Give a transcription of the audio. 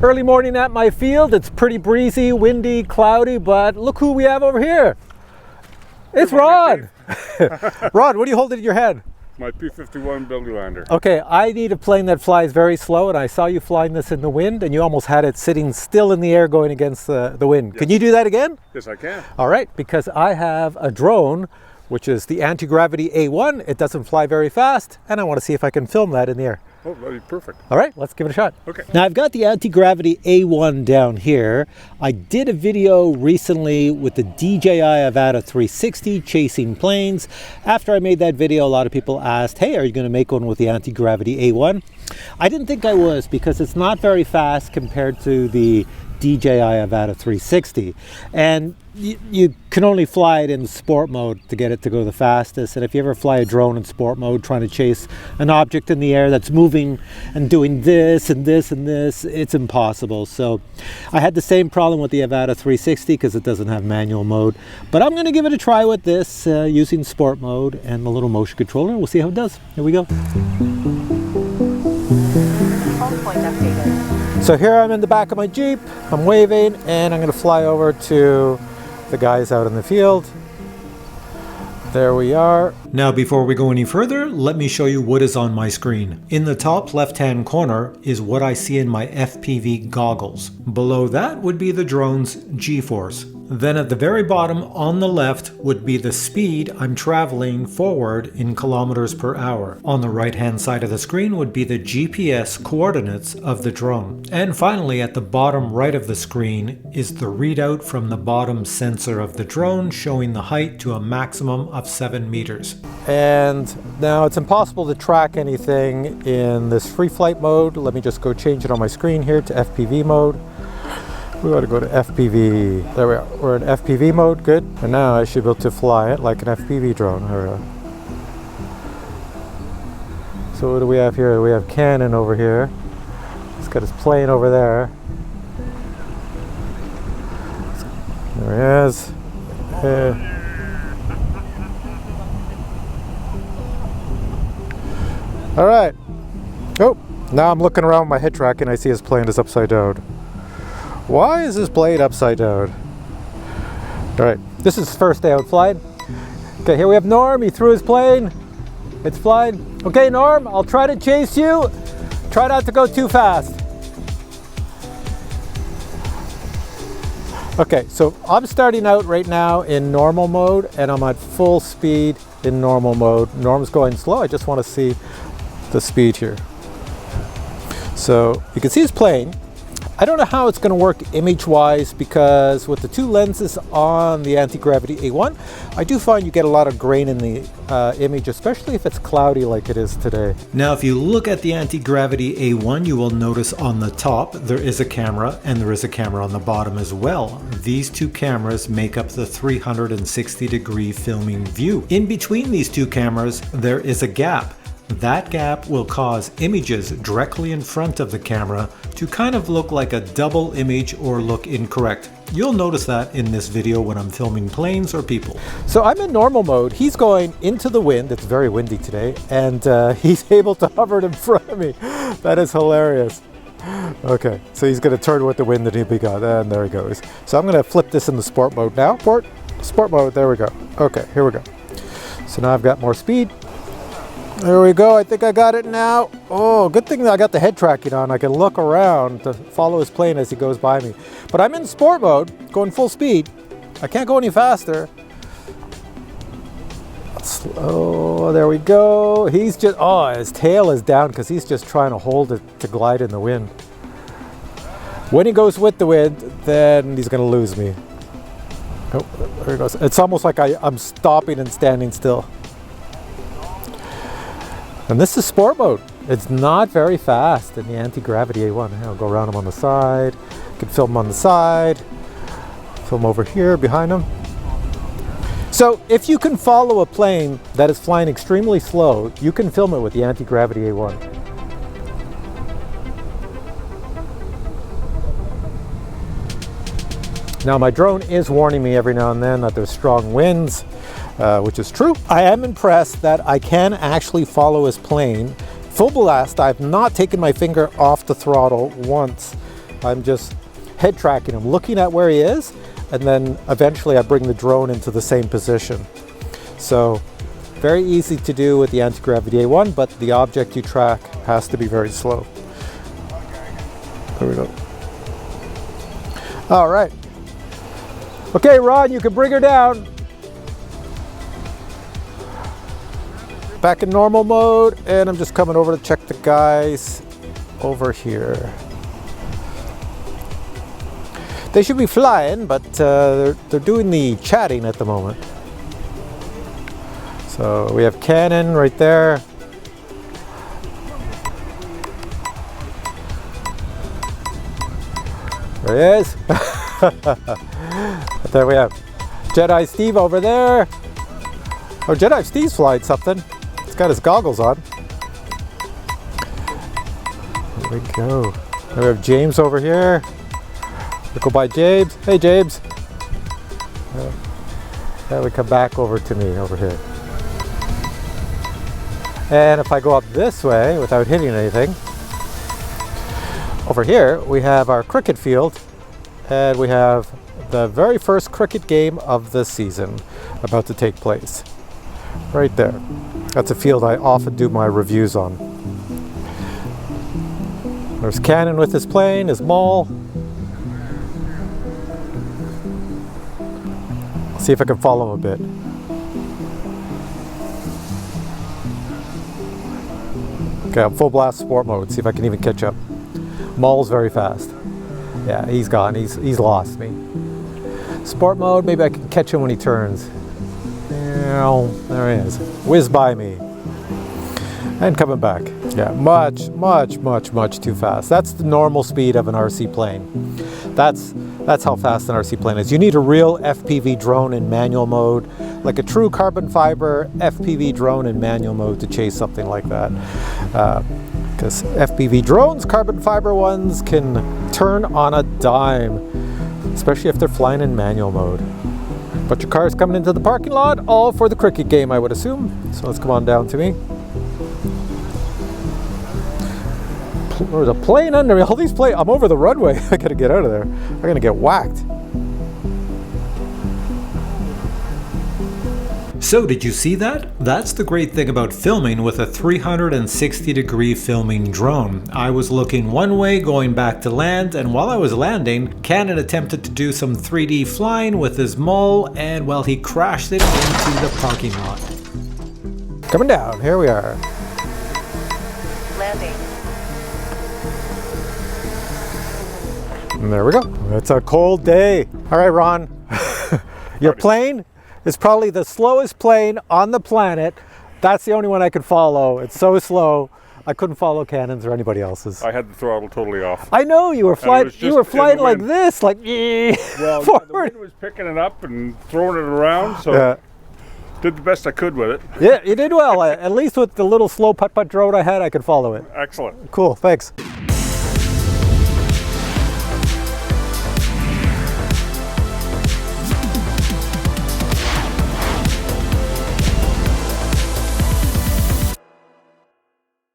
Early morning at my field. It's pretty breezy, windy, cloudy, but look who we have over here. It's Rod. Rod, what are you holding in your hand? My P-51 Billy Lander. Okay, I need a plane that flies very slow, and I saw you flying this in the wind, and you almost had it sitting still in the air going against the wind. Yes. Can you do that again? Yes, I can. All right, because I have a drone, which is the Anti-Gravity A1. It doesn't fly very fast, and I want to see if I can film that in the air. Oh, that'd be perfect. All right, let's give it a shot. Okay. Now I've got the Anti-Gravity A1 down here. I did a video recently with the DJI Avata 360 chasing planes. After I made that video, a lot of people asked, hey, are you going to make one with the Anti-Gravity A1? I didn't think I was, because it's not very fast compared to the DJI Avata 360. And you can only fly it in sport mode to get it to go the fastest. And if you ever fly a drone in sport mode trying to chase an object in the air that's moving and doing this and this and this, it's impossible. So I had the same problem with the Avata 360 because it doesn't have manual mode. But I'm going to give it a try with this using sport mode and the little motion controller. We'll see how it does. Here we go. So here I'm in the back of my Jeep. I'm waving, and I'm going to fly over to the guys out in the field. There we are. Now before we go any further, let me show you what is on my screen. In the top left-hand corner is what I see in my FPV goggles. Below that would be the drone's G-force. Then at the very bottom on the left would be the speed I'm traveling forward in kilometers per hour. On the right-hand side of the screen would be the GPS coordinates of the drone. And finally, at the bottom right of the screen is the readout from the bottom sensor of the drone, showing the height to a maximum of 7 meters. And now it's impossible to track anything in this free flight mode. Let me just go change it on my screen here to FPV mode. We want to go to FPV. There we are. We're in FPV mode. Good. And now I should be able to fly it like an FPV drone. So what do we have here? We have Canon over here. He's got his plane over there. There he is. All right. Oh, now I'm looking around with my head track and I see his plane is upside down. Why is this plane upside down? All right, this is his first day out flying. Okay, here we have Norm. He threw his plane. It's flying. Okay, Norm, I'll try to chase you. Try not to go too fast. Okay, so I'm starting out right now in normal mode, and I'm at full speed in normal mode. Norm's going slow. I just want to see the speed here. So you can see his plane. I don't know how it's going to work image-wise, because with the two lenses on the Anti-Gravity A1, I do find you get a lot of grain in the image, especially if it's cloudy like it is today. Now, if you look at the Anti-Gravity A1, you will notice on the top there is a camera, and there is a camera on the bottom as well. These two cameras make up the 360-degree filming view. In between these two cameras, there is a gap. That gap will cause images directly in front of the camera to kind of look like a double image or look incorrect. You'll notice that in this video when I'm filming planes or people. So I'm in normal mode. He's going into the wind. It's very windy today, and he's able to hover in front of me. That is hilarious. Okay, so he's going to turn with the wind and he'll be gone. And there he goes. So I'm going to flip this into sport mode now. Sport mode, there we go. Okay, here we go. So now I've got more speed. There we go. I think I got it now. Oh, good thing that I got the head tracking on. I can look around to follow his plane as he goes by me. But I'm in sport mode, going full speed. I can't go any faster. Oh, there we go. He's just, oh, his tail is down because he's just trying to hold it to glide in the wind. When he goes with the wind, then he's going to lose me. Oh, there he goes. It's almost like I'm stopping and standing still. And this is sport mode. It's not very fast in the Anti-Gravity A1. I'll go around him on the side. I can film him on the side. Film over here behind him. So if you can follow a plane that is flying extremely slow, you can film it with the Anti-Gravity A1. Now my drone is warning me every now and then that there's strong winds. Which is true. I am impressed that I can actually follow his plane full blast. I've not taken my finger off the throttle once, I'm just head tracking him, looking at where he is, and then eventually I bring the drone into the same position. So very easy to do with the Anti-Gravity A1, but the object you track has to be very slow. There we go. All right. Okay, Ron, you can bring her down. Back in normal mode, and I'm just coming over to check the guys over here. They should be flying, but they're doing the chatting at the moment. So we have Cannon right there. There he is. There we have Jedi Steve over there. Oh, Jedi Steve's flying something. He's got his goggles on. There we go. Then we have James over here. We'll go by James. Hey, James. Then we come back over to me over here. And if I go up this way without hitting anything, over here we have our cricket field, and we have the very first cricket game of the season about to take place. Right there. That's a field I often do my reviews on. There's Cannon with his plane, his maul. See if I can follow him a bit. Okay, I'm full blast sport mode. See if I can even catch up. Maul's very fast. Yeah, he's gone. He's lost me. Sport mode, maybe I can catch him when he turns. There he is. Whiz by me. And coming back. Yeah, much too fast. That's the normal speed of an RC plane. That's how fast an RC plane is. You need a real FPV drone in manual mode, like a true carbon fiber FPV drone in manual mode to chase something like that. Because FPV drones, carbon fiber ones, can turn on a dime, especially if they're flying in manual mode. Bunch of cars coming into the parking lot, all for the cricket game, I would assume. So let's come on down to me. There's a plane under me. All these planes. I'm over the runway. I gotta get out of there. I'm gonna get whacked. So did you see that? That's the great thing about filming with a 360-degree filming drone. I was looking one way going back to land, and while I was landing, Cannon attempted to do some 3D flying with his maul, and well, he crashed it into the parking lot. Coming down, here we are. Landing. And there we go. It's a cold day. All right, Ron. Your plane is probably the slowest plane on the planet. That's the only one I could follow. It's so slow. I couldn't follow Cannon's or anybody else's. I had the throttle totally off. I know you were flying. You were flying like this, like well, forward. The wind was picking it up and throwing it around, so Yeah. did the best I could with it. Yeah, you did well. At least with the little slow putt-putt drone I had, I could follow it. Excellent. Cool, thanks.